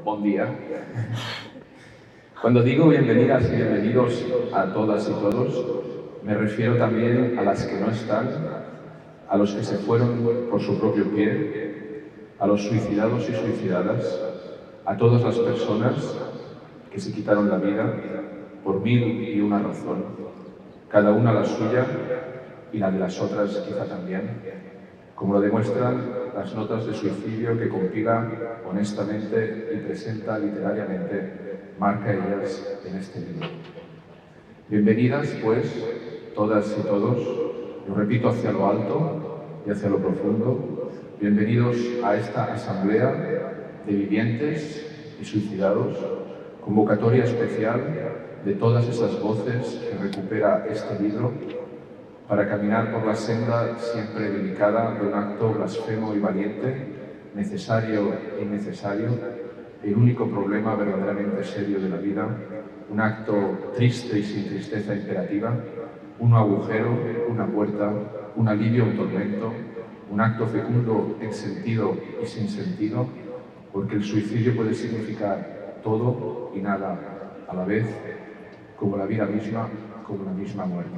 Buen día. Cuando digo bienvenidas y bienvenidos a todas y todos, me refiero también a las que no están, a los que se fueron por su propio pie, a los suicidados y suicidadas, a todas las personas que se quitaron la vida por mil y una razón, cada una la suya y la de las otras quizá también, como lo demuestran las notas de suicidio que compila honestamente y presenta literariamente Marca Ellas en este libro. Bienvenidas, pues, todas y todos, lo repito hacia lo alto y hacia lo profundo, bienvenidos a esta asamblea de vivientes y suicidados, convocatoria especial de todas esas voces que recupera este libro para caminar por la senda siempre delicada de un acto blasfemo y valiente, necesario e innecesario, el único problema verdaderamente serio de la vida, un acto triste y sin tristeza imperativa, un agujero, una puerta, un alivio, un tormento, un acto fecundo en sentido y sin sentido, porque el suicidio puede significar todo y nada a la vez, como la vida misma, como la misma muerte.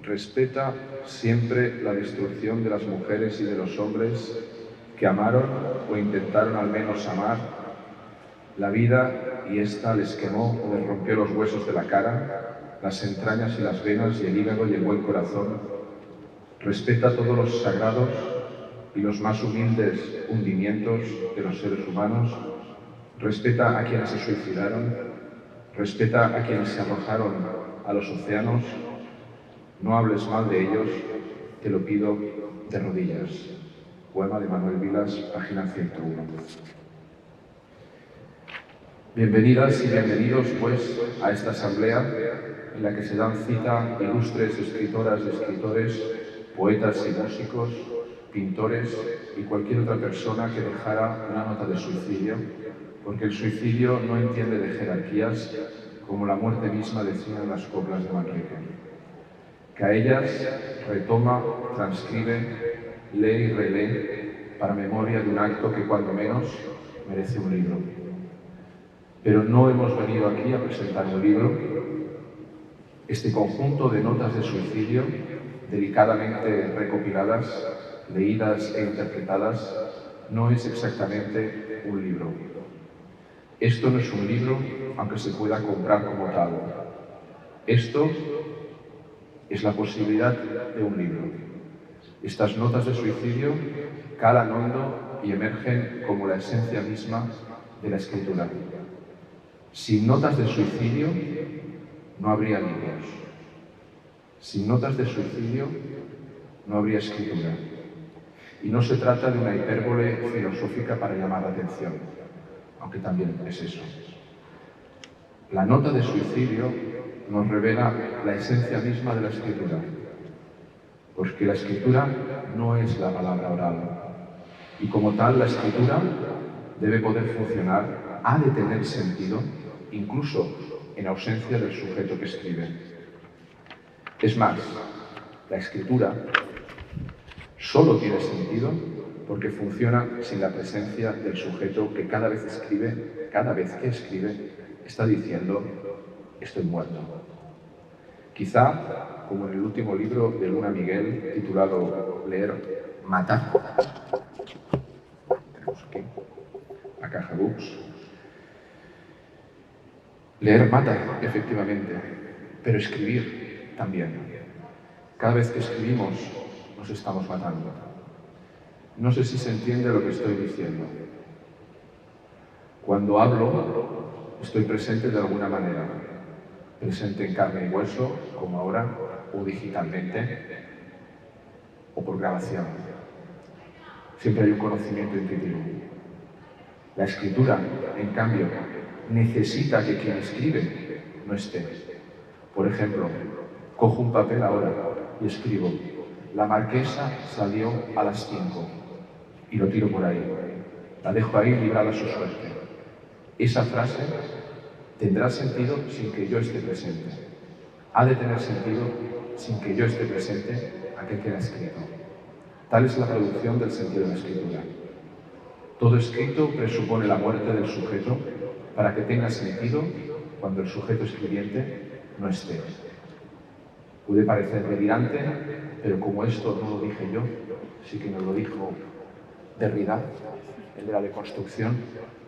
Respeta siempre la destrucción de las mujeres y de los hombres que amaron o intentaron al menos amar la vida y ésta les quemó o les rompió los huesos de la cara, las entrañas y las venas y el hígado y el buen corazón. Respeta todos los sagrados y los más humildes hundimientos de los seres humanos. Respeta a quienes se suicidaron. Respeta a quienes se arrojaron a los océanos. No hables mal de ellos, te lo pido de rodillas. Poema de Manuel Vilas, página 101. Bienvenidas y bienvenidos, pues, a esta asamblea en la que se dan cita ilustres escritoras y escritores, poetas y músicos, pintores y cualquier otra persona que dejara una nota de suicidio, porque el suicidio no entiende de jerarquías, como la muerte misma decían las coplas de Manrique. Que a ellas retoma, transcribe, lee y relee para memoria de un acto que cuando menos merece un libro. Pero no hemos venido aquí a presentar un libro. Este conjunto de notas de suicidio, delicadamente recopiladas, leídas e interpretadas, no es exactamente un libro. Esto no es un libro, aunque se pueda comprar como tal. Esto es la posibilidad de un libro. Estas notas de suicidio calan hondo y emergen como la esencia misma de la escritura. Sin notas de suicidio no habría libros. Sin notas de suicidio no habría escritura. Y no se trata de una hipérbole filosófica para llamar la atención, aunque también es eso. La nota de suicidio nos revela la esencia misma de la escritura, porque la escritura no es la palabra oral, y como tal la escritura debe poder funcionar, ha de tener sentido, incluso en ausencia del sujeto que escribe. Es más, la escritura solo tiene sentido porque funciona sin la presencia del sujeto que cada vez que escribe, está diciendo: estoy muerto. Quizá, como en el último libro de Luna Miguel, titulado Leer, Matar, tenemos aquí, a Caja Books. Leer mata, efectivamente, pero escribir también. Cada vez que escribimos, nos estamos matando. No sé si se entiende lo que estoy diciendo. Cuando hablo, estoy presente de alguna manera, presente en carne y hueso, como ahora, o digitalmente, o por grabación. Siempre hay un conocimiento intuitivo. La escritura, en cambio, necesita que quien escribe no esté. Por ejemplo, cojo un papel ahora y escribo: la marquesa salió a las 5, y lo tiro por ahí. La dejo ahí librada a su suerte. Esa frase Tendrá sentido sin que yo esté presente. Ha de tener sentido sin que yo esté presente aquel que ha escrito. Tal es la producción del sentido de la escritura. Todo escrito presupone la muerte del sujeto para que tenga sentido cuando el sujeto escribiente no esté. Puede parecer delirante, pero como esto no lo dije yo, sí que nos lo dijo Derrida, el de la deconstrucción,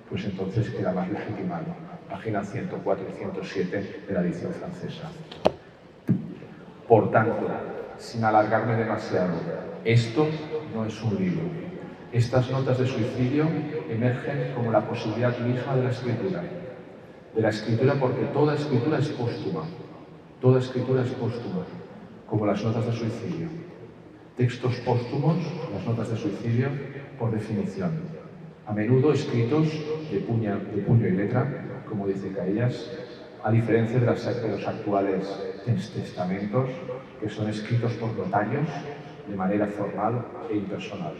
pues entonces queda más legitimado. Páginas 104 y 107 de la edición francesa. Por tanto, sin alargarme demasiado, esto no es un libro. Estas notas de suicidio emergen como la posibilidad misma de la escritura. De la escritura porque toda escritura es póstuma. Toda escritura es póstuma, como las notas de suicidio. Textos póstumos, las notas de suicidio, por definición. A menudo escritos de puño y letra, como dice Caillas, a diferencia de los actuales testamentos, que son escritos por notarios de manera formal e impersonal.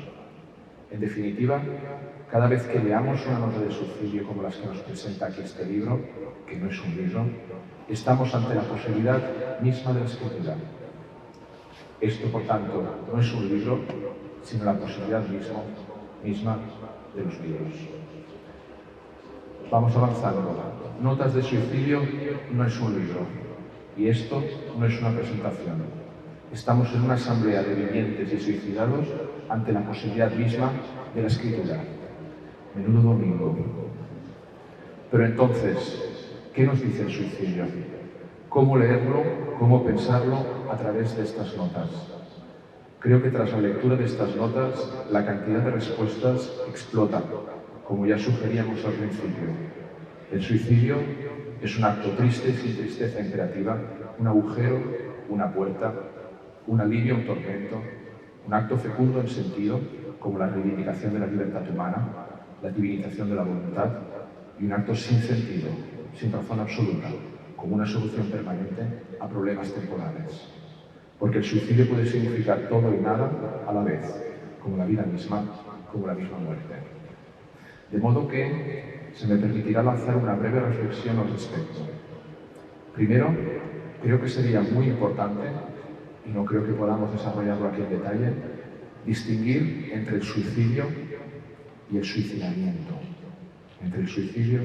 En definitiva, cada vez que leamos una nota de suicidio como las que nos presenta aquí este libro, que no es un libro, estamos ante la posibilidad misma de la escritura. Esto, por tanto, no es un libro, sino la posibilidad misma de los libros. Vamos avanzando. Notas de suicidio no es un libro, y esto no es una presentación. Estamos en una asamblea de vivientes y suicidados ante la posibilidad misma de la escritura. Menudo domingo. Pero entonces, ¿qué nos dice el suicidio? ¿Cómo leerlo? ¿Cómo pensarlo a través de estas notas? Creo que tras la lectura de estas notas, la cantidad de respuestas explota, como ya sugeríamos al principio. El suicidio es un acto triste sin tristeza imperativa, un agujero, una puerta, un alivio, un tormento, un acto fecundo en sentido, como la reivindicación de la libertad humana, la divinización de la voluntad, y un acto sin sentido, sin razón absoluta, como una solución permanente a problemas temporales. Porque el suicidio puede significar todo y nada a la vez, como la vida misma, como la misma muerte. De modo que se me permitirá lanzar una breve reflexión al respecto. Primero, creo que sería muy importante, y no creo que podamos desarrollarlo aquí en detalle, distinguir entre el suicidio y el suicidamiento. Entre el suicidio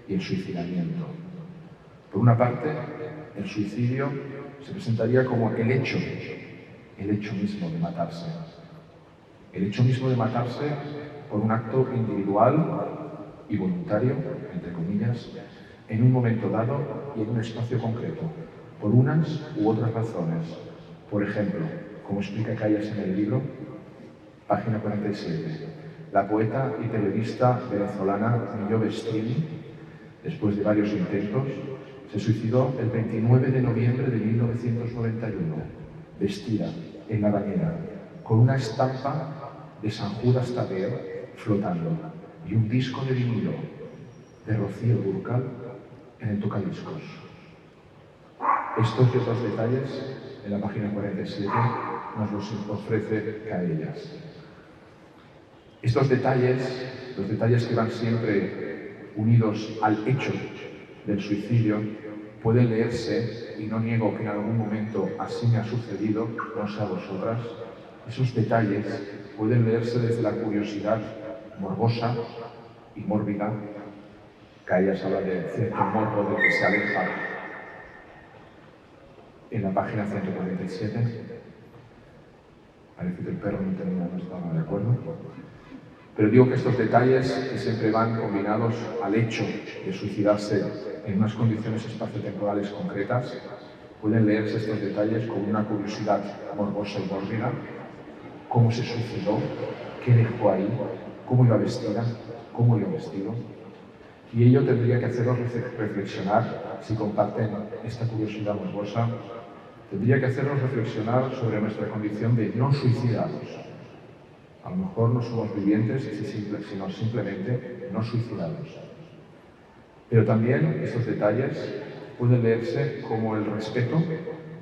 y el suicidamiento. Por una parte, el suicidio se presentaría como el hecho mismo de matarse. El hecho mismo de matarse por un acto individual y voluntario, entre comillas, en un momento dado y en un espacio concreto, por unas u otras razones. Por ejemplo, como explica Caillas en el libro, página 47, la poeta y periodista venezolana Milló Vestrini, después de varios intentos, se suicidó el 29 de noviembre de 1991, vestida en la bañera, con una estampa de San Judas Tadeo flotando y un disco de vinilo de Rocío Dúrcal en el tocadiscos. Estos y otros detalles en la página 47 nos los ofrece Caillas. Estos detalles, los detalles que van siempre unidos al hecho del suicidio, pueden leerse, y no niego que en algún momento así me ha sucedido, no sé a vosotras, esos detalles pueden leerse desde la curiosidad morbosa y mórbida. Caillas habla de cierto morbo del que se aleja en la página 147. Parece que el perro no estaba de acuerdo. Pero digo que estos detalles, que siempre van combinados al hecho de suicidarse en unas condiciones espaciotemporales concretas, pueden leerse estos detalles con una curiosidad morbosa y mórbida. ¿Cómo se suicidó? ¿Qué dejó ahí? ¿Cómo iba vestida? ¿Cómo iba vestido? Y ello tendría que hacernos reflexionar, si comparten esta curiosidad morbosa, tendría que hacernos reflexionar sobre nuestra condición de no suicidados. A lo mejor no somos vivientes, sino simplemente no suicidados. Pero también estos detalles pueden leerse como el respeto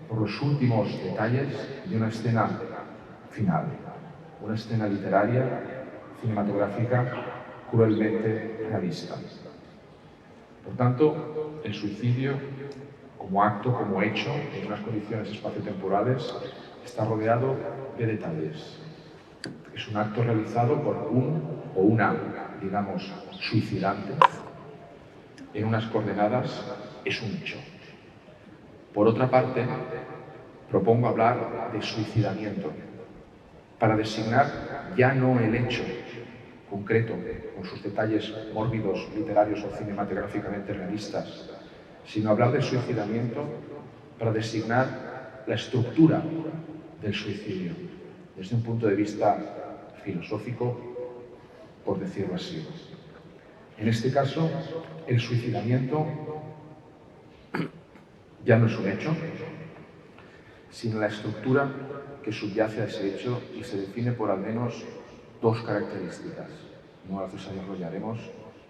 por los últimos detalles de una escena final, una escena literaria, cinematográfica, cruelmente realista. Por tanto, el suicidio, como acto, como hecho, en unas condiciones espaciotemporales, está rodeado de detalles. Es un acto realizado por un o una, digamos, suicidante, en unas coordenadas, es un hecho. Por otra parte, propongo hablar de suicidamiento, para designar ya no el hecho concreto, con sus detalles mórbidos, literarios o cinematográficamente realistas, sino hablar de suicidamiento para designar la estructura del suicidio, desde un punto de vista filosófico, por decirlo así. En este caso, el suicidamiento ya no es un hecho, sino la estructura que subyace a ese hecho y se define por al menos dos características. No las desarrollaremos.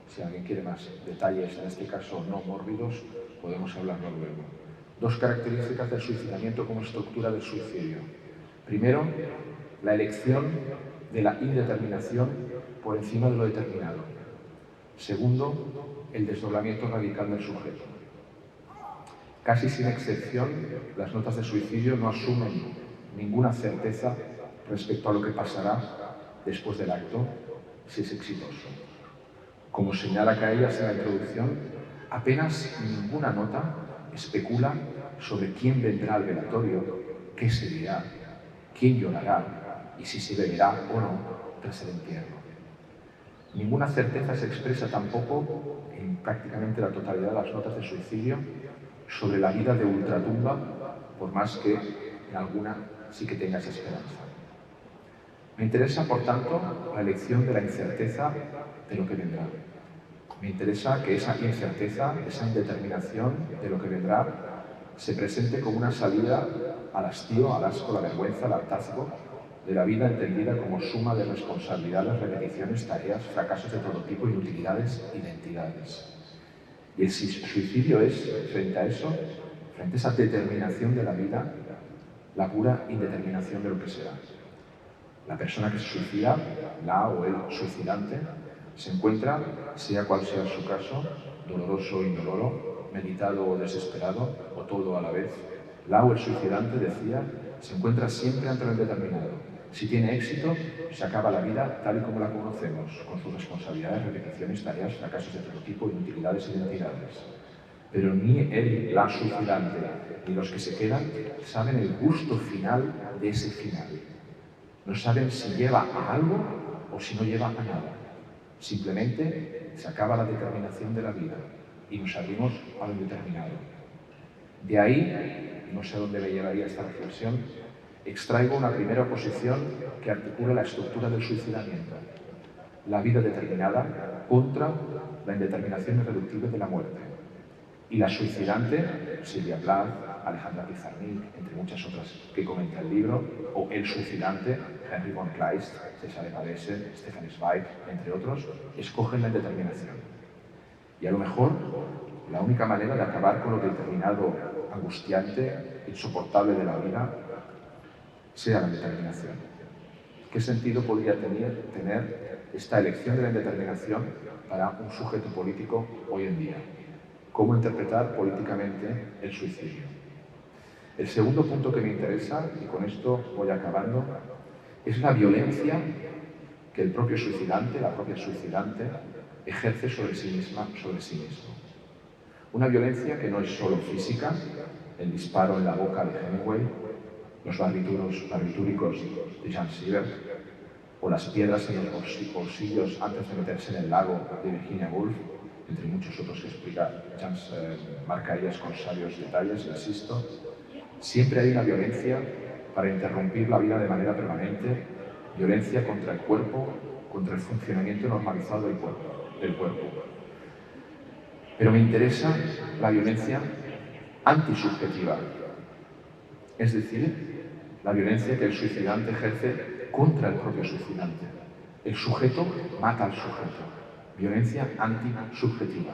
Si alguien quiere más detalles, en este caso no mórbidos, podemos hablarlo luego. Dos características del suicidamiento como estructura del suicidio. Primero, la elección de la indeterminación por encima de lo determinado. Segundo, el desdoblamiento radical del sujeto. Casi sin excepción, las notas de suicidio no asumen ninguna certeza respecto a lo que pasará después del acto, si es exitoso. Como señala Caellas en la introducción, apenas ninguna nota especula sobre quién vendrá al velatorio, qué se dirá, quién llorará y si se beberá o no tras el entierro. Ninguna certeza se expresa tampoco en prácticamente la totalidad de las notas de suicidio sobre la vida de ultratumba, por más que en alguna sí que tenga esa esperanza. Me interesa, por tanto, la elección de la incerteza de lo que vendrá. Me interesa que esa incerteza, esa indeterminación de lo que vendrá, se presente como una salida al hastío, al asco, la vergüenza, al hartazgo de la vida entendida como suma de responsabilidades, repeticiones, tareas, fracasos de todo tipo, inutilidades, identidades. Y el suicidio es, frente a eso, frente a esa determinación de la vida, la pura indeterminación de lo que será. La persona que se suicida, la o el suicidante, se encuentra, sea cual sea su caso, doloroso o indoloro, meditado o desesperado, o todo a la vez. La o el suicidante, decía, se encuentra siempre ante lo indeterminado. Si tiene éxito, se acaba la vida tal y como la conocemos, con sus responsabilidades, repeticiones, tareas, fracasos de todo tipo, inutilidades e identidades. Pero ni él, la suicidante, ni los que se quedan saben el gusto final de ese final. No saben si lleva a algo o si no lleva a nada. Simplemente se acaba la determinación de la vida y nos abrimos a lo indeterminado. De ahí, no sé a dónde me llevaría esta reflexión, extraigo una primera posición que articula la estructura del suicidamiento. La vida determinada contra la indeterminación irreductible de la muerte. Y la suicidante, Silvia Plath, Alejandra Pizarnik, entre muchas otras que comenta el libro, o el suicidante, Henry von Kleist, Cesare Pavese, Stefan Zweig, entre otros, escogen la indeterminación. Y a lo mejor, la única manera de acabar con lo determinado, angustiante, insoportable de la vida, sea la indeterminación. ¿Qué sentido podría tener esta elección de la indeterminación para un sujeto político hoy en día? ¿Cómo interpretar políticamente el suicidio? El segundo punto que me interesa, y con esto voy acabando, es la violencia que el propio suicidante, la propia suicidante, ejerce sobre sí misma, sobre sí mismo. Una violencia que no es solo física, el disparo en la boca de Hemingway, los barbitúricos de Jean Seberg, o las piedras en los bolsillos antes de meterse en el lago de Virginia Woolf, entre muchos otros que explica Marc Caellas con sabios detalles, insisto. Siempre hay una violencia para interrumpir la vida de manera permanente, violencia contra el cuerpo, contra el funcionamiento normalizado del cuerpo. Pero me interesa la violencia antisubjetiva, es decir, la violencia que el suicidante ejerce contra el propio suicidante. El sujeto mata al sujeto. Violencia antisubjetiva,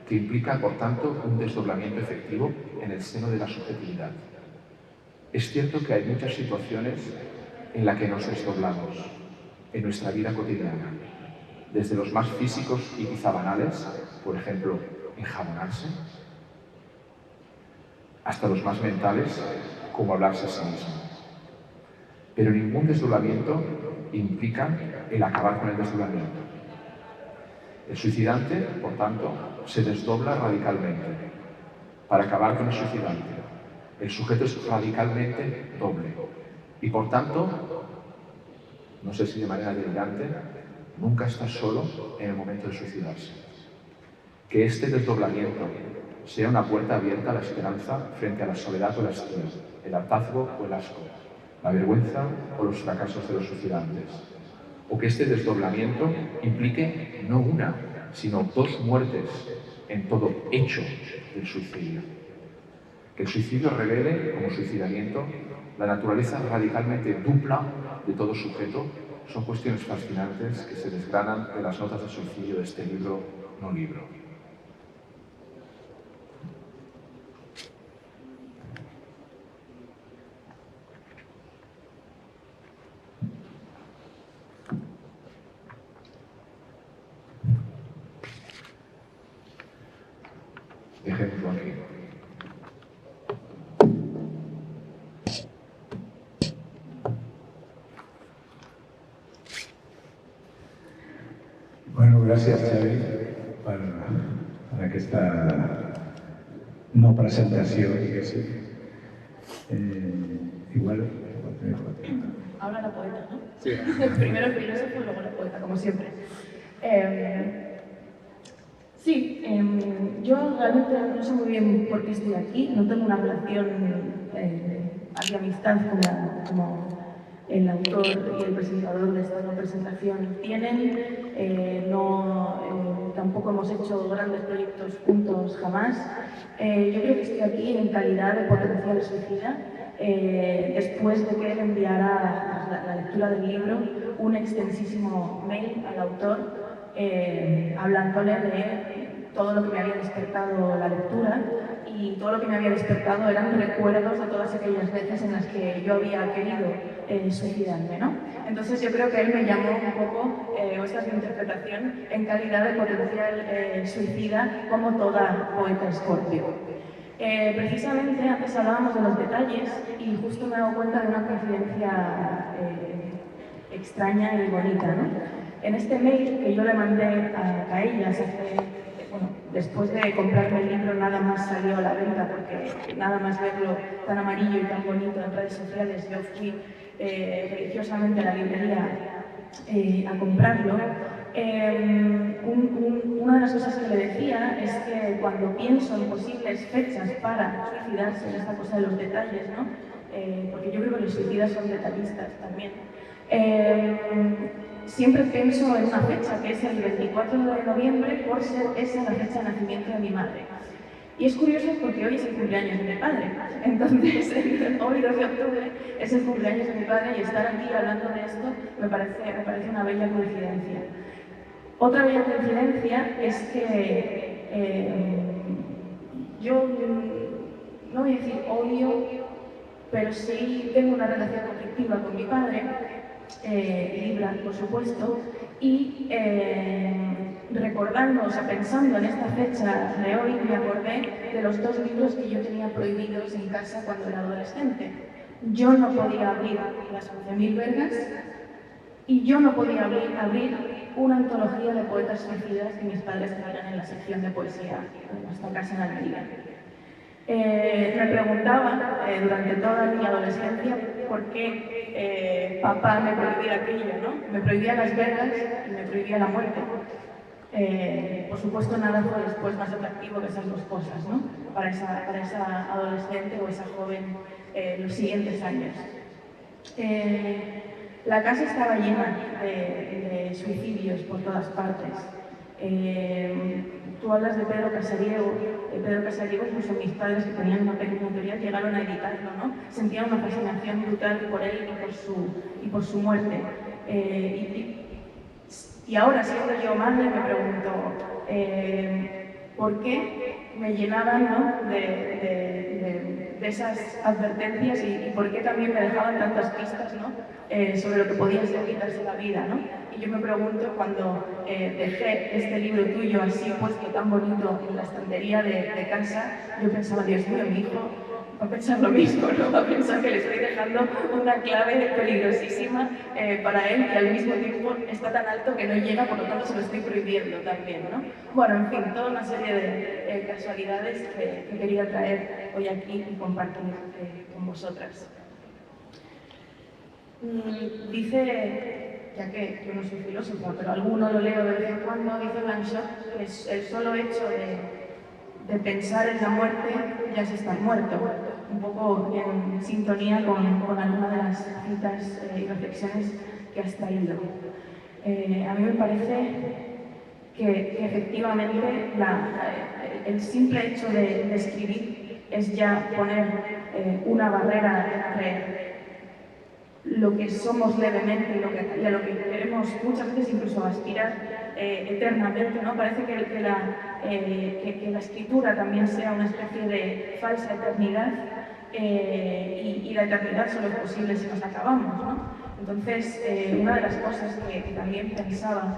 que implica, por tanto, un desdoblamiento efectivo en el seno de la subjetividad. Es cierto que hay muchas situaciones en las que nos desdoblamos en nuestra vida cotidiana, desde los más físicos y quizá banales, por ejemplo, enjabonarse, hasta los más mentales, como hablarse a sí mismo. Pero ningún desdoblamiento implica el acabar con el desdoblamiento. El suicidante, por tanto, se desdobla radicalmente. Para acabar con el suicidante, el sujeto es radicalmente doble. Y por tanto, no sé si de manera delirante, nunca está solo en el momento de suicidarse. Que este desdoblamiento sea una puerta abierta a la esperanza frente a la soledad o la estima, el hartazgo o el asco, la vergüenza o los fracasos de los suicidantes. O que este desdoblamiento implique no una, sino dos muertes en todo hecho del suicidio. Que el suicidio revele, como suicidamiento, la naturaleza radicalmente dupla de todo sujeto son cuestiones fascinantes que se desgranan de las notas de suicidio de este libro, no libro. Dejémoslo aquí. Bueno, gracias, Xavi, per aquesta no presentació, diguéssim. Igual... Ahora la poeta, ¿no? Sí. Primero el filósofo y luego la poeta, como siempre. Yo realmente no sé muy bien por qué estoy aquí, no tengo una relación de amistad como el autor y el presentador de esta nueva presentación tienen. Tampoco hemos hecho grandes proyectos juntos jamás. Yo creo que estoy aquí en calidad de potencial suicida, después de que él enviara, tras la lectura del libro, un extensísimo mail al autor hablándole de todo lo que me había despertado la lectura, y todo lo que me había despertado eran recuerdos de todas aquellas veces en las que yo había querido suicidarme, ¿no? Entonces yo creo que él me llamó un poco, o esta es mi interpretación, en calidad de potencial suicida, como toda poeta Escorpio. Precisamente antes hablábamos de los detalles y justo me he dado cuenta de una coincidencia extraña y bonita, ¿no? En este mail que yo le mandé a Caellas después de comprarme el libro, nada más salió a la venta, porque nada más verlo tan amarillo y tan bonito en redes sociales, yo fui religiosamente a la librería a comprarlo. Una de las cosas que le decía es que cuando pienso en posibles fechas para suicidarse, en esta cosa de los detalles, ¿no? Porque yo creo que los suicidas son detallistas también, siempre pienso en una fecha, que es el 24 de noviembre, por ser esa la fecha de nacimiento de mi madre. Y es curioso porque hoy es el cumpleaños de mi padre. Entonces, hoy, 2 de octubre, es el cumpleaños de mi padre, y estar aquí hablando de esto me parece una bella coincidencia. Otra bella coincidencia es que yo no voy a decir odio, pero sí tengo una relación conflictiva con mi padre, Libra, por supuesto, y recordando, o sea, pensando en esta fecha de hoy, me acordé de los 2 libros que yo tenía prohibidos en casa cuando era adolescente. Yo no podía abrir Las 11.000 vergas y yo no podía abrir una antología de poetas suicidas que mis padres tenían en la sección de poesía de nuestra casa en Almería. Me preguntaba durante toda mi adolescencia por qué papá me prohibía aquello, ¿no? Me prohibía las vergas y me prohibía la muerte. Por supuesto, nada fue después más atractivo que esas 2 cosas, ¿no? Para esa adolescente o esa joven los siguientes años. La casa estaba llena de suicidios por todas partes. Tú hablas de Pedro Casariego. Pedro Casariego, incluso mis padres, que tenían una pequeña editorial, llegaron a editarlo, ¿no? Sentían una fascinación brutal por él y por su muerte. Y ahora, siendo yo madre, me pregunto por qué me llenaban, ¿no? de esas advertencias y por qué también me dejaban tantas pistas, ¿no? Sobre lo que podía ser quitarse la vida, ¿no? Y yo me pregunto, cuando dejé este libro tuyo así puesto tan bonito en la estantería de casa, yo pensaba, Dios mío, mi hijo va a pensar lo mismo, ¿no? Va a pensar que le estoy dejando una clave peligrosísima para él y al mismo tiempo está tan alto que no llega, por lo tanto se lo estoy prohibiendo también, ¿no? Bueno, en fin, toda una serie de casualidades que quería traer hoy aquí y compartir con vosotras. Dice, ya que yo no soy filósofa, pero alguno lo leo de vez en cuando, dice Blanchot que es el solo hecho de pensar en la muerte ya se está muerto, un poco en sintonía con alguna de las citas y reflexiones que has traído. A mí me parece que efectivamente el simple hecho de escribir es ya poner una barrera entre lo que somos levemente y a lo que queremos muchas veces incluso aspirar eternamente, ¿no? Parece que la escritura también sea una especie de falsa eternidad y la eternidad solo es posible si nos acabamos, ¿no? Entonces, una de las cosas que también pensaba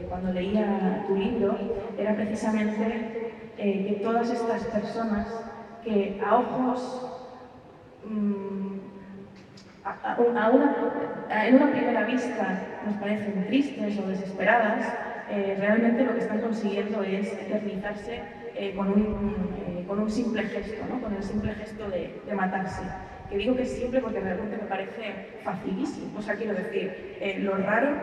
cuando leía tu libro era precisamente que todas estas personas que a ojos en una primera vista nos parecen tristes o desesperadas, realmente lo que están consiguiendo es eternizarse con un simple gesto, ¿no? Con el simple gesto de matarse. Que digo que es simple porque realmente me parece facilísimo. O sea, quiero decir, lo raro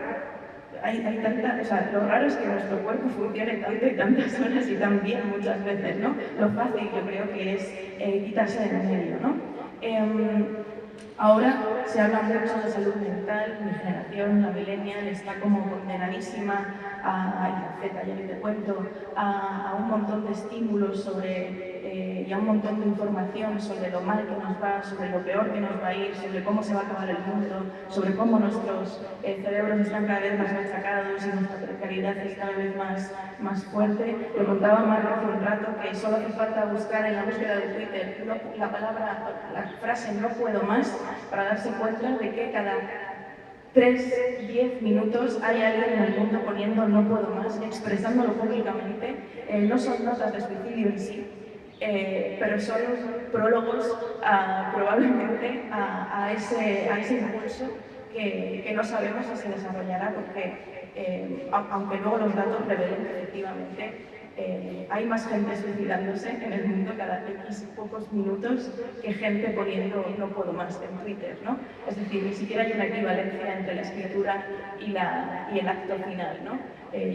lo raro es que nuestro cuerpo funcione tanto y tantas horas y tan bien muchas veces, ¿no? Lo fácil yo creo que es quitarse de en medio, ¿no? Ahora se habla mucho de salud mental, mi generación, la millennial, está como condenadísima y la Z, ya ni te cuento, a un montón de estímulos y a un montón de información sobre lo mal que nos va, sobre lo peor que nos va a ir, sobre cómo se va a acabar el mundo, sobre cómo nuestros cerebros están cada vez más machacados y nuestra precariedad es cada vez más fuerte. Lo contaba Marco hace un rato que solo hace falta buscar en la búsqueda de Twitter la frase "no puedo más" para darse cuenta de que cada 3-10 minutos hay alguien en el mundo poniendo "no puedo más", expresándolo públicamente. No son notas de suicidio en sí, pero son prólogos probablemente a ese impulso que no sabemos si se desarrollará porque, aunque luego los datos revelen que efectivamente hay más gente suicidándose en el mundo cada X pocos minutos que gente poniendo "no puedo más" en Twitter, ¿no? Es decir, ni siquiera hay una equivalencia entre la escritura y el acto final, ¿no?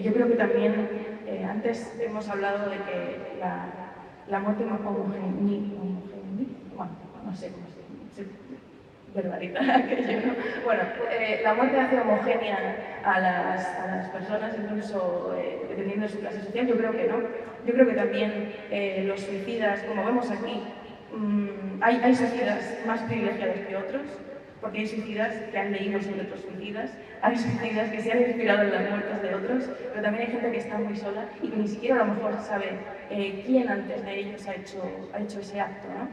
Yo creo que también, antes hemos hablado de que la muerte bueno, no sé cómo se verbaliza aquello, ¿no? Bueno, la muerte hace homogénea a las personas, incluso dependiendo de su clase social. Yo creo que no. Yo creo que también los suicidas, como vemos aquí, hay suicidas más privilegiados que otros, porque hay suicidas que han leído sobre otros suicidas, hay suicidas que se han inspirado en las muertes de otros, pero también hay gente que está muy sola y que ni siquiera a lo mejor sabe quién antes de ellos ha hecho ese acto, ¿no?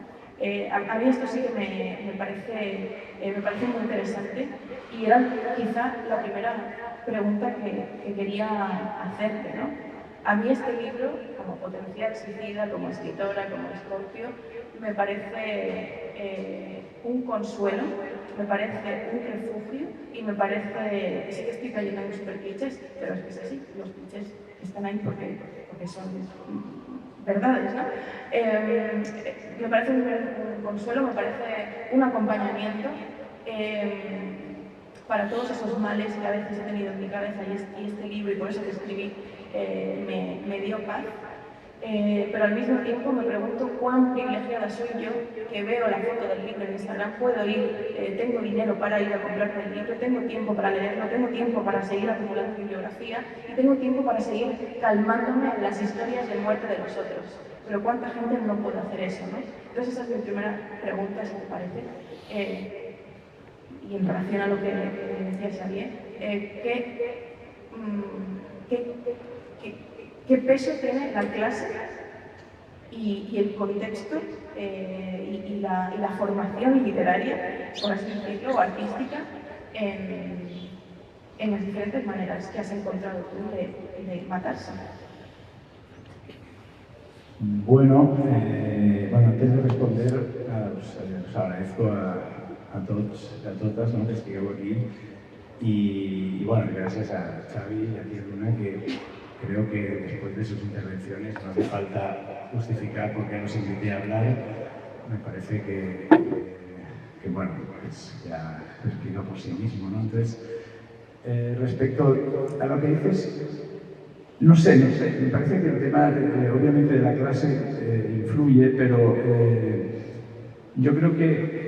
A mí esto sí que me parece muy interesante y era quizá la primera pregunta que quería hacerte, ¿no? A mí este libro, como potencial suicida, como escritora, como Scorpio, me parece un consuelo, me parece un refugio y me parece, sí que estoy cayendo en super clichés, pero es que es así, los clichés están ahí porque son verdades, ¿no? Me parece un consuelo, me parece un acompañamiento para todos esos males que a veces he tenido en mi cabeza y este libro, y por eso que escribí, me dio paz. Pero al mismo tiempo me pregunto cuán privilegiada soy yo que veo la foto del libro en Instagram, puedo ir, tengo dinero para ir a comprarme el libro, tengo tiempo para leerlo, tengo tiempo para seguir acumulando bibliografía y tengo tiempo para seguir calmándome en las historias de muerte de los otros. Pero ¿cuánta gente no puede hacer eso, no? Entonces esa es mi primera pregunta, si te parece. Y en relación a lo que decía Xavier, ¿qué peso tiene la clase y el contexto y la formación literaria, por así decirlo, o artística, en las diferentes maneras que has encontrado tú de matarse? Bueno, antes de responder, nada, us agradezco a tots i a totes, no, que estigueu aquí y bueno, gracias a Xavi y a ti, Luna, que creo que después de sus intervenciones no hace falta justificar por qué nos invité a hablar. Me parece que bueno, pues ya se explica por sí mismo, ¿no? Entonces, respecto a lo que dices, no sé, me parece que el tema, obviamente, de la clase influye, pero yo creo que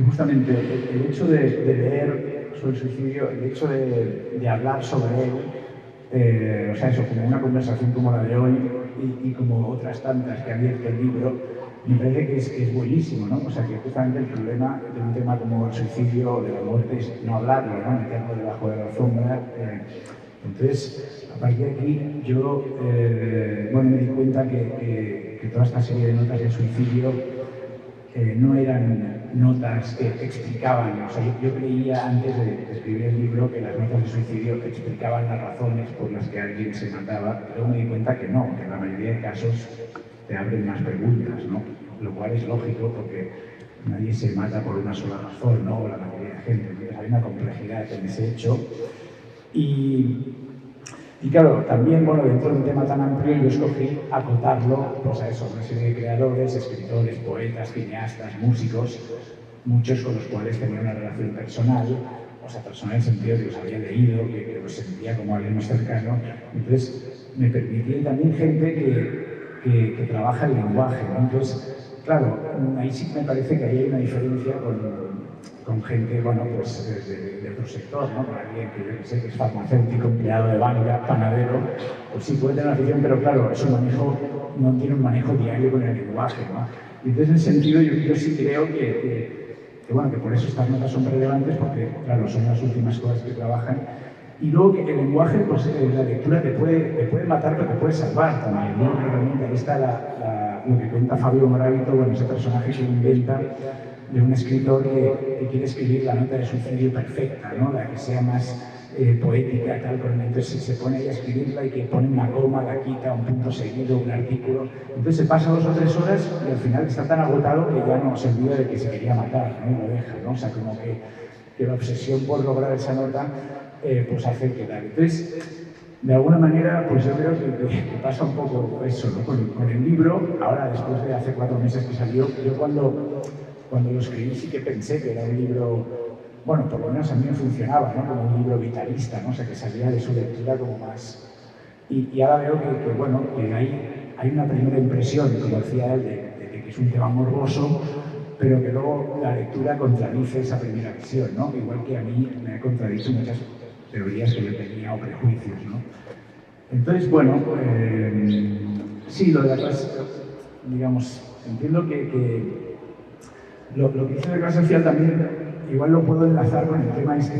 justamente el hecho de leer sobre el suicidio, el hecho de hablar sobre él, o sea, eso, como una conversación como la de hoy y como otras tantas que ha abierto el libro, me parece que es buenísimo, ¿no? O sea, que justamente el problema de un tema como el suicidio o de la muerte es no hablarlo, ¿no? Meterlo debajo de la alfombra. Entonces, a partir de aquí, yo bueno, me di cuenta que toda esta serie de notas de suicidio no eran notas que explicaban, o sea, yo creía antes de escribir el libro que las notas de suicidio explicaban las razones por las que alguien se mataba, pero luego me di cuenta que no, que en la mayoría de casos te abren más preguntas, ¿no? Lo cual es lógico porque nadie se mata por una sola razón, ¿no? O la mayoría de gente, entonces hay una complejidad en ese hecho. Y claro, también, bueno, dentro de un tema tan amplio yo escogí acotarlo, pues a eso, una serie de creadores, escritores, poetas, cineastas, músicos, muchos con los cuales tenía una relación personal, o sea, personal en el sentido de que los había leído, que los sentía como alguien más cercano. Entonces, me permitía también gente que trabaja el lenguaje, ¿no? Entonces, claro, ahí sí me parece que ahí hay una diferencia con gente, bueno, pues de otro sector, ¿no? Con alguien que yo sé que es farmacéutico, empleado de banca, panadero, pues sí puede tener una afición, pero claro, es un manejo, no tiene un manejo diario con el lenguaje, ¿no? Y entonces, en ese sentido, yo sí creo que, bueno, que por eso estas notas son relevantes, porque, claro, son las últimas cosas que trabajan. Y luego que el lenguaje, pues la lectura te puede matar, pero te puede salvar también, ¿no? Realmente ahí está lo que cuenta Fabio Moravito, bueno, ese personaje que inventa de un escritor que quiere escribir la nota de suicidio perfecta, ¿no? La que sea más poética, tal, pero entonces se pone ahí a escribirla y que pone una coma, la quita, un punto seguido, un artículo. Entonces se pasa 2 o 3 horas y al final está tan agotado que ya no se olvida de que se quería matar, ¿no? Y lo deja, ¿no? O sea, como que la obsesión por lograr esa nota pues hace que tal. Entonces, de alguna manera, pues yo creo que pasa un poco eso, ¿no? Con el libro, ahora después de hace 4 meses que salió, yo cuando lo escribí sí que pensé que era un libro, bueno, por lo menos a mí me funcionaba, ¿no? Como un libro vitalista, ¿no? O sea, que salía de su lectura como más... Y ahora veo que bueno, que hay una primera impresión, como decía él, de que es un tema morboso, pero que luego la lectura contradice esa primera visión, ¿no? Igual que a mí me ha contradicho muchas teorías que yo tenía o prejuicios, ¿no? Entonces, bueno, sí, lo de la clase, digamos, entiendo que lo que dice la clase social también igual lo puedo enlazar con el tema este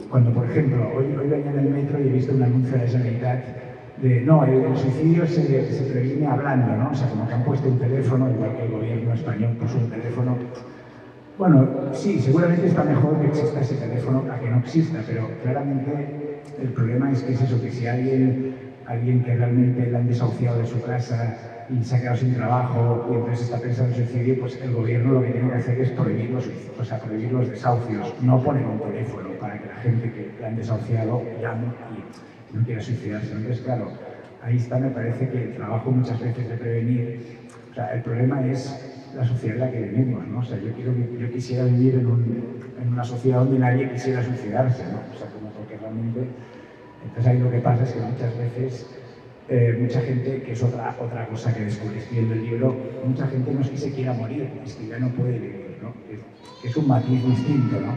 cuando, por ejemplo, hoy venía en el metro y he visto un anuncio de la Generalitat de, no, el suicidio se previene hablando, ¿no? O sea, como que han puesto un teléfono, igual que el gobierno español puso un teléfono. Bueno, sí, seguramente está mejor que exista ese teléfono a que no exista, pero claramente el problema es que es eso, que si alguien que realmente le han desahuciado de su casa y se ha quedado sin trabajo y entonces está pensando en suicidio, pues el gobierno lo que tiene que hacer es prohibir los desahucios, no poner un teléfono para que la gente que le han desahuciado llame y no quiera suicidarse. Entonces, claro, ahí está, me parece que el trabajo muchas veces de prevenir, o sea, el problema es la sociedad en la que vivimos, ¿no? O sea, yo quisiera vivir en una sociedad donde nadie quisiera suicidarse, ¿no? O sea, como porque realmente... Entonces ahí lo que pasa es que muchas veces, mucha gente, que es otra cosa que descubrí escribiendo el libro, mucha gente no es que se quiera morir, es que ya no puede vivir, ¿no? Que es un matiz distinto, ¿no?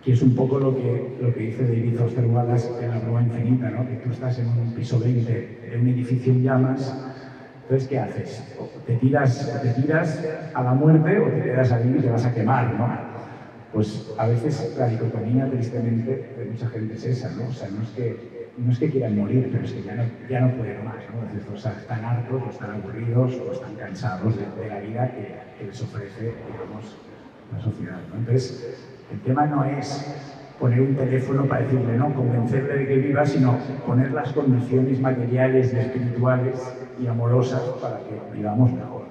Que es un poco lo que dice David Foster Wallace en La Bruma Infinita, ¿no? Que tú estás en un piso 20 de un edificio en llamas. Entonces, ¿qué haces? ¿Te tiras a la muerte o te quedas ahí y te vas a quemar, ¿no? Pues a veces la dicotomía, tristemente, de mucha gente es esa, ¿no? O sea, no es que quieran morir, pero es que ya no pueden más, ¿no? O sea, están hartos, o están aburridos, o están cansados de la vida que les ofrece, digamos, la sociedad, ¿no? Entonces, el tema no es poner un teléfono para decirle, no, convencerle de que viva, sino poner las condiciones materiales y espirituales y amorosas para que vivamos mejor.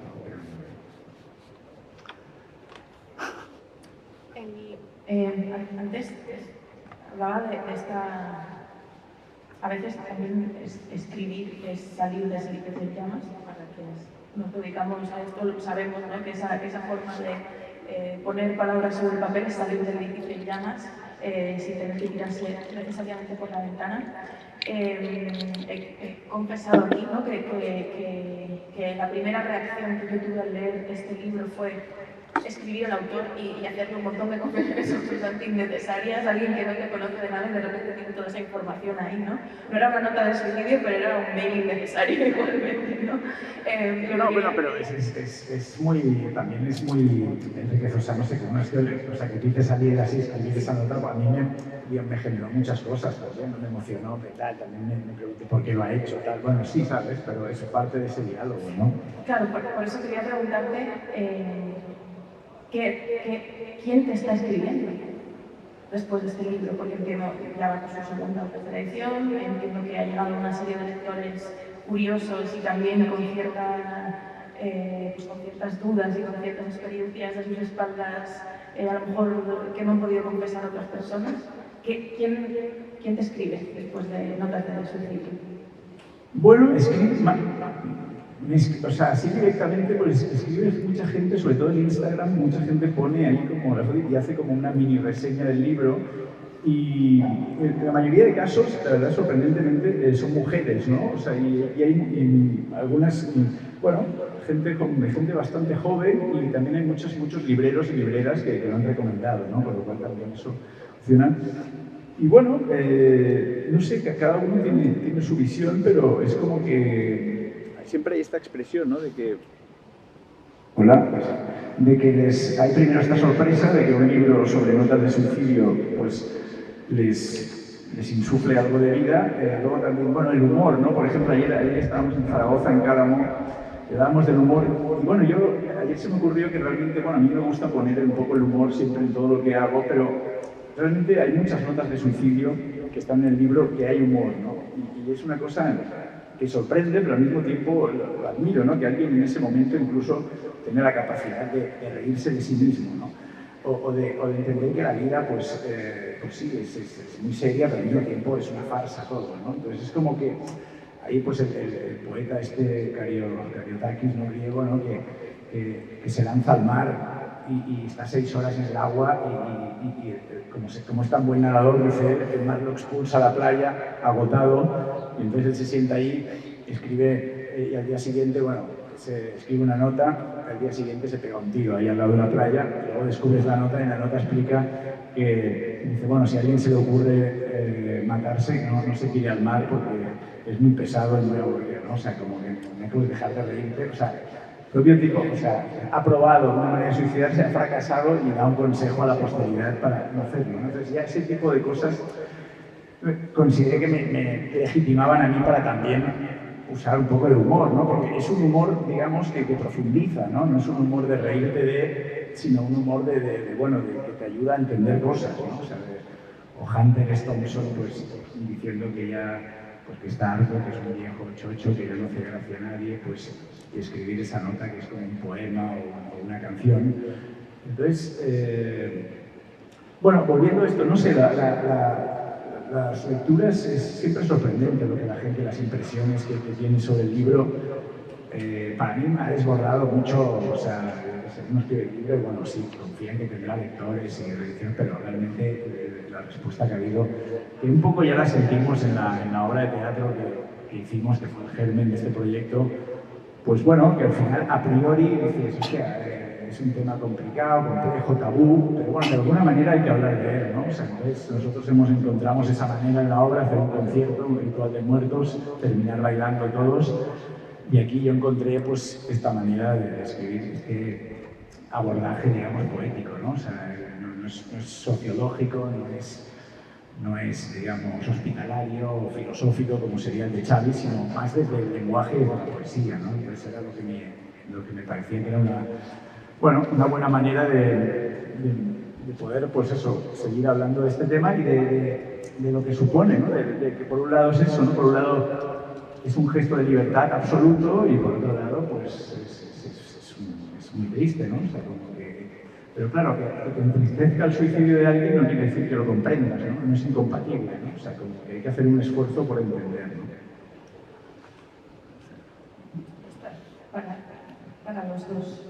a veces también escribir es salir de ese límite de llamas, para que nos dedicamos a esto, sabemos, ¿no?, que esa forma de poner palabras sobre el papel es salir del límite de llamas sin tener que tirarse necesariamente por la ventana. He confesado aquí, ¿no?, que la primera reacción que yo tuve al leer este libro fue escribir al autor y hacerle un montón de confesiones absolutamente innecesarias, alguien que no te conoce de nada y de repente tiene toda esa información ahí, ¿no? No era una nota de suicidio, pero era un mail innecesario igualmente, ¿no? Pero es muy, también es muy enriquecedor, o sea, no sé, como es que, o sea, que tú te salir así, escribir esa nota, a mí me generó muchas cosas también, me emocionó, tal, también me pregunté por qué lo ha hecho, tal, bueno, sí, sabes, pero es parte de ese diálogo, ¿no? Claro, por eso quería preguntarte, ¿quién te está escribiendo después de este libro? Porque entiendo que ya va por su segunda o tercera edición, entiendo que ha llegado una serie de lectores curiosos y también con ciertas dudas y con ciertas experiencias a sus espaldas, a lo mejor que no han podido confesar a otras personas. ¿Quién te escribe después de Notas de suicidio? Bueno, o sea, así directamente, pues escribe mucha gente, sobre todo en Instagram, mucha gente pone ahí como y hace como una mini reseña del libro. Y en la mayoría de casos, la verdad, sorprendentemente, son mujeres, ¿no? O sea, y hay algunas, bueno, gente bastante joven, y también hay muchos libreros y libreras que lo han recomendado, ¿no? Por lo cual también eso funciona. Y bueno, no sé, que cada uno tiene su visión, pero es como que siempre hay esta expresión, ¿no? De que hay primero esta sorpresa de que un libro sobre notas de suicidio pues les insufle algo de vida. Luego también, bueno, el humor, ¿no? Por ejemplo, ayer estábamos en Zaragoza, en Cálamo, hablábamos del humor. Y bueno, ayer se me ocurrió que realmente, bueno, a mí me gusta poner un poco el humor siempre en todo lo que hago, pero realmente hay muchas notas de suicidio que están en el libro que hay humor, ¿no? Y es una cosa que sorprende, pero al mismo tiempo lo admiro, ¿no? Que alguien en ese momento incluso tenga la capacidad de reírse de sí mismo, ¿no? O de entender que la vida, pues sí, es muy seria, pero al mismo tiempo es una farsa todo, ¿no? Entonces es como que ahí pues el poeta Kariotakis, ¿no?, griego, ¿no?, que se lanza al mar y está 6 horas en el agua y como es tan buen nadador, dice, el mar lo expulsa a la playa, agotado, y entonces él se sienta ahí, escribe, y al día siguiente, bueno, se escribe una nota, al día siguiente se pega un tiro ahí al lado de la playa, y luego descubres la nota, y en la nota explica que, dice, bueno, si a alguien se le ocurre matarse, no se tire al mar porque es muy pesado y muy aburrido, ¿no? O sea, como que no puedes dejar de reírte, o sea, propio tipo, o sea, ha probado una manera de suicidarse, ha fracasado y da un consejo a la posteridad para no hacerlo, ¿no? Entonces ya ese tipo de cosas consideré que me legitimaban a mí para también usar un poco de humor, ¿no? Porque es un humor, digamos, que profundiza, ¿no? No es un humor de reírte sino un humor de que te ayuda a entender cosas, ¿no? O sea, o Hunter S. Thompson, pues, diciendo que ya, pues que está harto, que es un viejo chocho, que ya no hace gracia a nadie, pues, y escribir esa nota que es como un poema o una canción. Entonces, bueno, volviendo a esto, no sé, las lecturas es siempre sorprendente lo que la gente, las impresiones que tiene sobre el libro. Para mí me ha desbordado mucho, o sea, uno escribe el libro y bueno, sí, confía en que tendrá lectores y reediciones, pero realmente la respuesta que ha habido, que un poco ya la sentimos en la obra de teatro que hicimos, que fue el germen de este proyecto, pues bueno, que al final, a priori, dices, hostia, es un tema complicado, complejo, tabú, pero bueno, de alguna manera hay que hablar de él, ¿no? O sea, entonces nosotros encontramos esa manera en la obra, hacer un concierto, un ritual de muertos, terminar bailando todos, y aquí yo encontré pues esta manera de escribir este abordaje, digamos, poético, ¿no? O sea, no es sociológico, no es, digamos, hospitalario o filosófico como sería el de Xavi, sino más desde el lenguaje de la poesía, ¿no? Entonces era lo que me parecía que era una buena manera de poder, pues eso, seguir hablando de este tema y de lo que supone, ¿no? De que por un lado es eso, ¿no? Por un lado es un gesto de libertad absoluto y por otro lado, pues es muy triste, ¿no? O sea, como que Pero claro, que te entristezca el suicidio de alguien no quiere decir que lo comprendas, ¿no? No es incompatible, ¿no? O sea, como que hay que hacer un esfuerzo por entender, ¿no? Para los dos,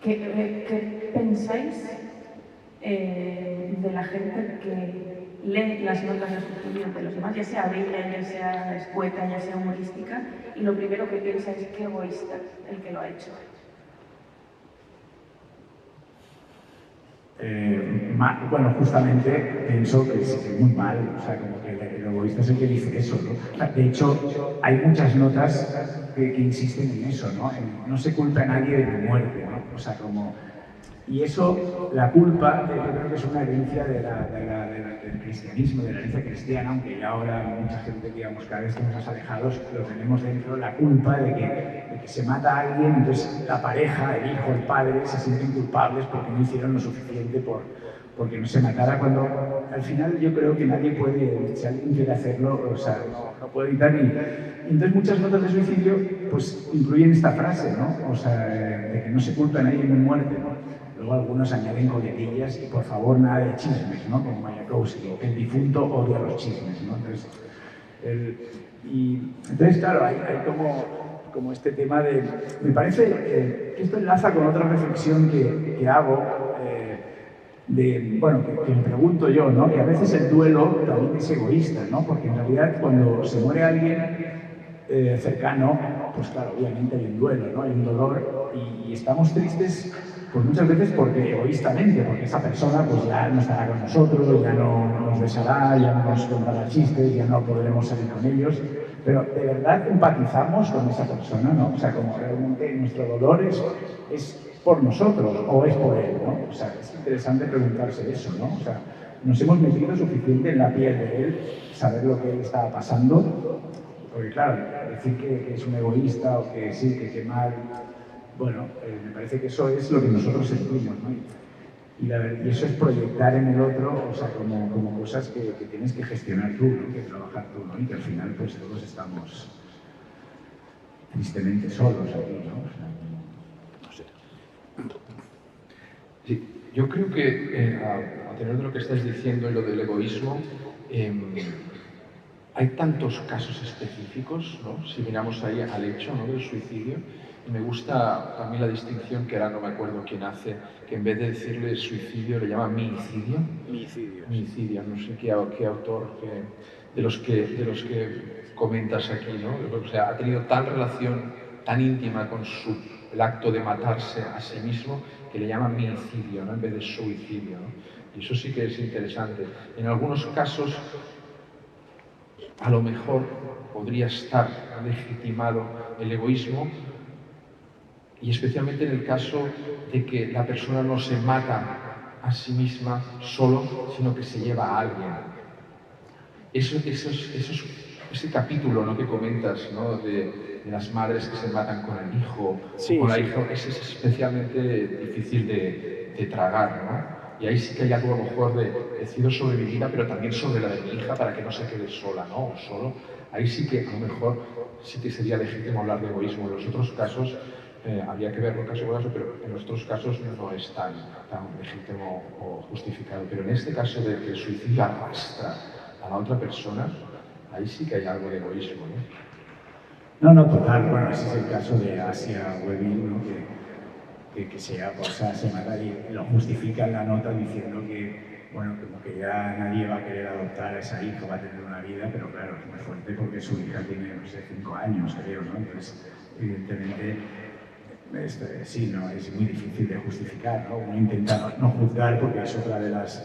¿qué pensáis de la gente que lee las notas de suicidio de los demás, ya sea bella, ya sea escueta, ya sea humorística, y lo primero que piensa es qué egoísta el que lo ha hecho? Bueno, justamente pienso que es muy mal, o sea, como que el egoísta es el que dice eso, ¿no? De hecho, hay muchas notas que insisten en eso, ¿no? No se culpa a nadie de mi muerte, ¿no? O sea, como... Y eso, la culpa, yo creo que es una herencia del cristianismo, de la herencia cristiana, aunque ya ahora mucha gente, digamos, cada vez estamos más alejados, lo tenemos dentro, la culpa de que se mata a alguien, entonces la pareja, el hijo, el padre, se sienten culpables porque no hicieron lo suficiente porque no se matara, cuando al final yo creo que nadie puede, si alguien quiere hacerlo, o sea, no puede evitar. Y entonces muchas notas de suicidio pues incluyen esta frase, ¿no? O sea, de que no se culpa a nadie de mi muerte, ¿no? Luego algunos añaden coletillas y por favor nada de chismes, ¿no? Como Mayakovsky, el difunto odia los chismes, ¿no? Entonces claro, hay como este tema de... Me parece que esto enlaza con otra reflexión que hago, bueno, que me pregunto yo, ¿no? Que a veces el duelo también es egoísta, ¿no? Porque en realidad cuando se muere alguien cercano, pues claro, obviamente hay un duelo, ¿no? Hay un dolor y estamos tristes pues muchas veces porque egoístamente, porque esa persona pues ya no estará con nosotros, ya no nos besará, ya no nos contará chistes, ya no podremos salir con ellos, pero de verdad empatizamos con esa persona, ¿no? O sea, como realmente nuestro dolor es por nosotros o es por él, ¿no? O sea, es interesante preguntarse eso, ¿no? O sea, nos hemos metido suficiente en la piel de él, saber lo que él estaba pasando, porque claro, decir que es un egoísta o que sí, que mal, bueno, me parece que eso es lo que nosotros sentimos, ¿no? Y eso es proyectar en el otro, o sea, como cosas que tienes que gestionar tú, ¿no? Que trabajar tú, ¿no? Y que al final pues todos estamos tristemente solos aquí, ¿no? O sea, no sé. Sí, yo creo que a tener de lo que estáis diciendo y lo del egoísmo, hay tantos casos específicos, ¿no? Si miramos ahí al hecho, ¿no? Del suicidio, y me gusta también la distinción que ahora no me acuerdo quién hace, que en vez de decirle suicidio le llama miicidio. Miicidio, no sé qué autor de los que comentas aquí, ¿no? O sea, ha tenido tal relación tan íntima con el acto de matarse a sí mismo que le llama miicidio, ¿no? En vez de suicidio, ¿no? Y eso sí que es interesante. En algunos casos, a lo mejor podría estar legitimado el egoísmo, y especialmente en el caso de que la persona no se mata a sí misma solo, sino que se lleva a alguien. Ese capítulo, ¿no? Que comentas, ¿no? de las madres que se matan con el hijo, sí, con la hija, ese es especialmente difícil de tragar, ¿no? Y ahí sí que hay algo a lo mejor decido sobre mi vida, pero también sobre la de mi hija para que no se quede sola, ¿no? O solo. Ahí sí que a lo mejor sí que sería legítimo hablar de egoísmo. En los otros casos habría que verlo caso por caso, pero en los otros casos no es tan legítimo o justificado. Pero en este caso de que el suicidio arrastra a la otra persona, ahí sí que hay algo de egoísmo, ¿no? No, total. Bueno, ese es el caso de Asia Webin, ¿no? Que se mata y lo justifica en la nota diciendo que, bueno, como que ya nadie va a querer adoptar a esa hija, va a tener una vida, pero claro, es muy fuerte porque su hija tiene, no sé, 5 años, creo, ¿no? Entonces, evidentemente, sí, ¿no? Es muy difícil de justificar, ¿no? Uno intenta no juzgar porque es otra de las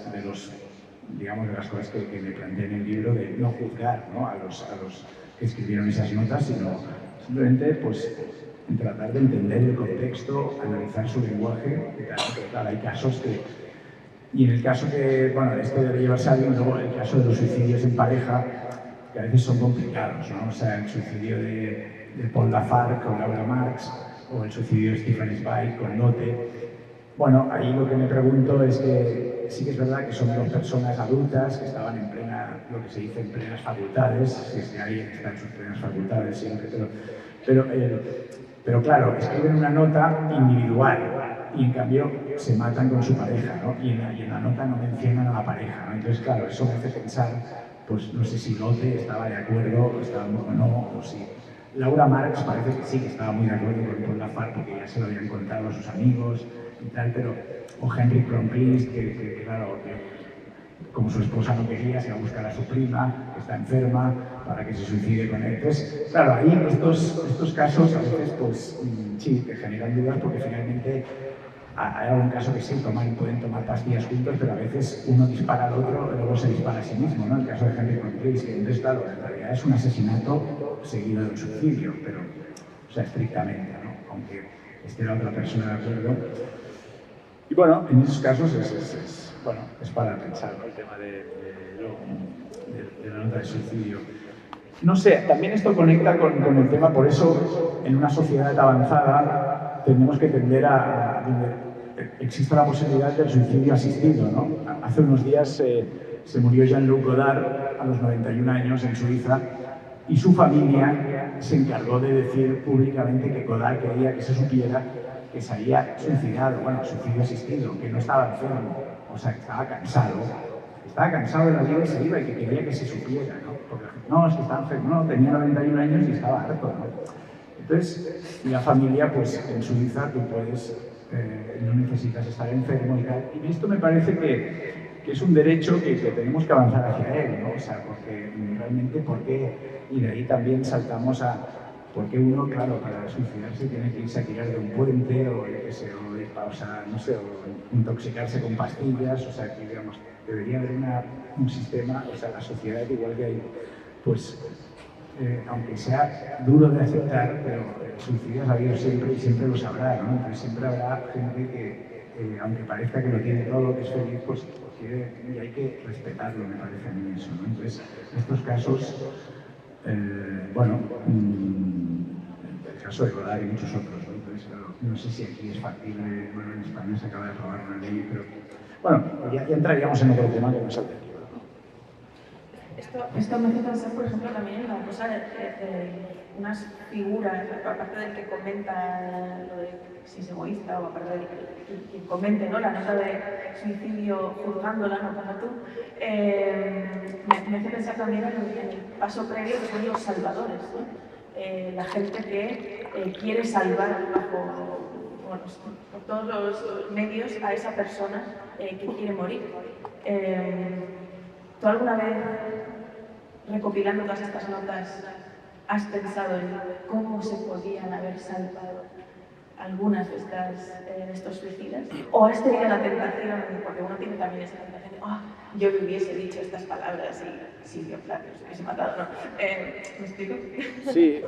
cosas que me planteé en el libro, de no juzgar, ¿no? a los que escribieron esas notas, sino simplemente pues tratar de entender el contexto, analizar su lenguaje, pero claro, hay casos que... Y en el caso que, bueno, esto de llevarse a alguien, luego el caso de los suicidios en pareja, que a veces son complicados, ¿no? O sea, el suicidio de Paul Lafargue con Laura Marx, o el suicidio de Stefan Zweig con Lotte. Bueno, ahí lo que me pregunto es que sí que es verdad que son dos personas adultas que estaban en lo que se dice en plenas facultades, si es que alguien está en sus plenas facultades siempre, pero Pero claro, escriben una nota individual y en cambio se matan con su pareja, ¿no? Y en la nota no mencionan a la pareja, ¿no? Entonces, claro, eso me hace pensar, pues no sé si Lotte estaba de acuerdo o no, o si Laura Marx parece que sí, que estaba muy de acuerdo con la FARC porque ya se lo habían contado a sus amigos y tal, pero o Henry Kronquist, que claro, como su esposa no quería, se va a buscar a su prima, que está enferma, para que se suicide con él. Entonces, claro, ahí estos casos a veces, pues sí, te generan dudas porque finalmente hay algún caso que sí, pueden tomar pastillas juntos, pero a veces uno dispara al otro y luego se dispara a sí mismo, ¿no? El caso de Henry Kronquist, que entonces, claro, en realidad es un asesinato seguido de un suicidio, pero, o sea, estrictamente, ¿no? Aunque esté la otra persona de acuerdo. Y bueno, en esos casos es para pensar, ¿no? El tema de la nota de suicidio. No sé, también esto conecta con el tema, por eso en una sociedad avanzada tenemos que tender a donde existe la posibilidad del suicidio asistido, ¿no? Hace unos días se murió Jean-Luc Godard a los 91 años en Suiza y su familia se encargó de decir públicamente que Godard quería que se supiera que se había suicidado, bueno, suicidio asistido, que no estaba enfermo, o sea, que estaba cansado de la vida y se iba y que quería que se supiera, ¿no? Porque no, es que estaba enfermo, no, tenía 91 años y estaba harto, ¿no? Entonces, la familia, pues en Suiza tú puedes, no necesitas estar enfermo y tal, y esto me parece que es un derecho que tenemos que avanzar hacia él, ¿no? O sea, porque realmente, ¿por qué? Y de ahí también saltamos a porque uno, claro, para suicidarse tiene que irse a tirar de un puente o, yo qué sé, o sea, no sé, o intoxicarse con pastillas, o sea, que digamos, debería haber un sistema, o sea, la sociedad igual que hay, pues, aunque sea duro de aceptar, pero suicidios ha habido siempre y siempre los habrá, ¿no? Entonces siempre habrá gente que, aunque parezca que lo tiene todo, que es feliz, pues quiere, y hay que respetarlo, me parece a mí eso, ¿no? Entonces, estos casos, bueno, el caso de Godard y muchos otros, ¿no? Entonces, claro, no sé si aquí es factible, bueno, en España se acaba de aprobar una ley, pero bueno, ya entraríamos en otro tema que no es el del libro, ¿no? Esto me hace pensar, por ejemplo, también en la cosa de unas figuras, aparte del que comenta lo de si es egoísta o aparte del que comente, ¿no? La nota de suicidio juzgándola, no como tú, me hace pensar también en el paso previo que son los salvadores, ¿no? La gente que quiere salvar por todos los medios a esa persona que quiere morir. ¿Tú alguna vez, recopilando todas estas notas, has pensado en cómo se podían haber salvado algunas de estos suicidas? ¿O has tenido la tentación, porque uno tiene también esa tentación de yo le hubiese dicho estas palabras y Silvio Plath se hubiese matado, ¿no? ¿Me explico? Sí.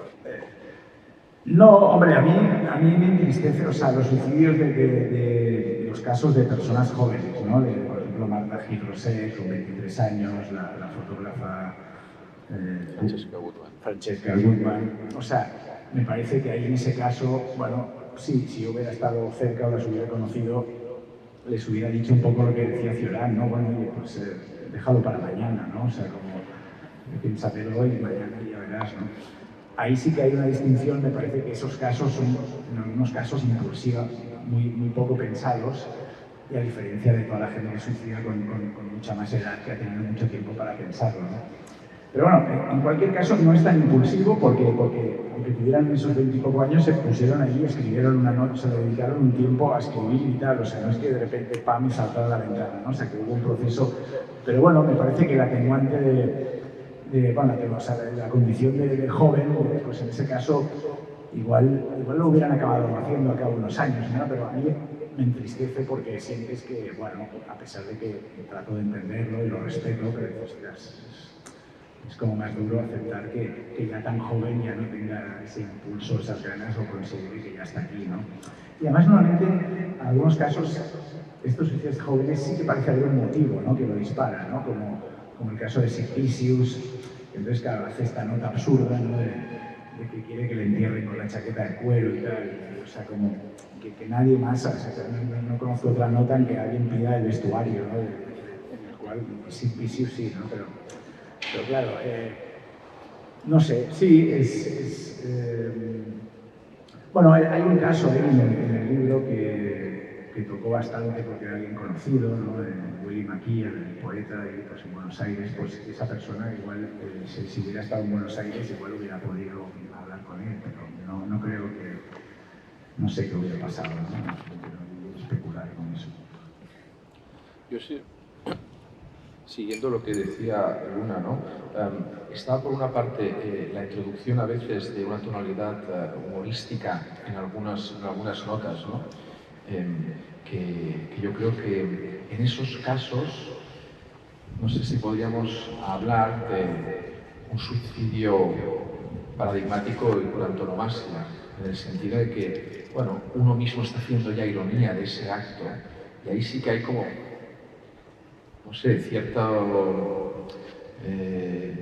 No, hombre, a mí me entristece, o sea, los suicidios de los casos de personas jóvenes, ¿no? Por ejemplo, Marta Gil Rosé, con 23 años, la fotógrafa Francesca Goodman. O sea, me parece que ahí en ese caso, bueno, sí, si yo hubiera estado cerca o las hubiera conocido, les hubiera dicho un poco lo que decía Cioran, ¿no? Bueno, oye, pues déjalo para mañana, ¿no? O sea, como piénsatelo hoy y mañana ya verás, ¿no? Ahí sí que hay una distinción, me parece que esos casos son unos casos impulsivos, muy poco pensados, y a diferencia de toda la gente que suicida con mucha más edad, que ha tenido mucho tiempo para pensarlo, ¿no? Pero bueno, en cualquier caso no es tan impulsivo porque aunque tuvieran esos 20 y poco años, se pusieron allí, escribieron una nota, se dedicaron un tiempo a escribir y tal, o sea, no es que de repente pam y saltaron a la ventana, ¿no? O sea, que hubo un proceso, pero bueno, me parece que el atenuante la condición de joven, pues en ese caso igual lo hubieran acabado haciendo a cabo de unos años, ¿no? Pero a mí me entristece porque sientes que, bueno, a pesar de que trato de entenderlo y lo respeto, pero es como más duro aceptar que ya tan joven ya no tenga ese impulso, esas ganas o considere que ya está aquí, ¿no? Y además normalmente, en algunos casos, estos suicidios jóvenes sí que parece haber un motivo, ¿no? Que lo dispara, ¿no? Como el caso de Sid Vicious, que entonces, claro, hace esta nota absurda, ¿no? De que quiere que le entierren con la chaqueta de cuero y tal, o sea, como que nadie más, o sea, no conozco otra nota en que alguien pida el vestuario, ¿no? En el cual Sid Vicious sí, ¿no? Pero claro, no sé, sí, Bueno, hay un caso ahí en el libro que tocó bastante porque era alguien conocido, ¿no? Willie McKee, el poeta, y pues en Buenos Aires, pues esa persona igual, si hubiera estado en Buenos Aires, igual hubiera podido hablar con él, pero no creo que, no sé qué hubiera pasado, ¿no? No quiero especular con eso. Yo sí, siguiendo lo que decía Luna, ¿no? Está por una parte la introducción a veces de una tonalidad humorística en algunas notas, ¿no? Que yo creo que en esos casos, no sé si podríamos hablar de un suicidio paradigmático y por antonomasia, en el sentido de que, bueno, uno mismo está haciendo ya ironía de ese acto, y ahí sí que hay como, no sé, cierto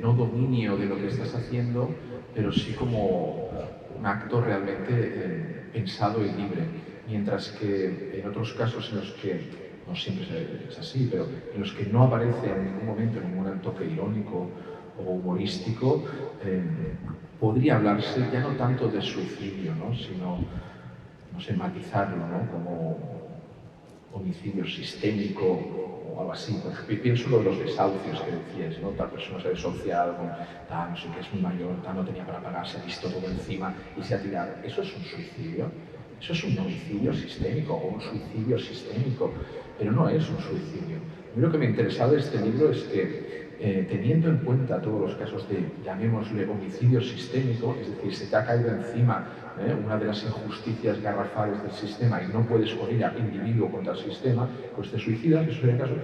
no dominio de lo que estás haciendo, pero sí como un acto realmente pensado y libre. Mientras que en otros casos en los que, no siempre es así, pero en los que no aparece en ningún momento ningún toque irónico o humorístico, podría hablarse ya no tanto de suicidio, ¿no? Sino, no sé, matizarlo, ¿no? Como homicidio sistémico o algo así. Por ejemplo, pienso lo de los desahucios que decías, ¿no? Tal persona se ha desahuciado, tal, no sé qué, es muy mayor, tal, no tenía para pagar, se ha visto todo encima y se ha tirado. ¿Eso es un suicidio? Eso es un homicidio sistémico o un suicidio sistémico, pero no es un suicidio. A mí lo que me interesaba de este libro es que, teniendo en cuenta todos los casos de, llamémosle, homicidio sistémico, es decir, se te ha caído encima una de las injusticias garrafales del sistema y no puedes poner a individuo contra el sistema, pues te suicidas, eso sería el caso.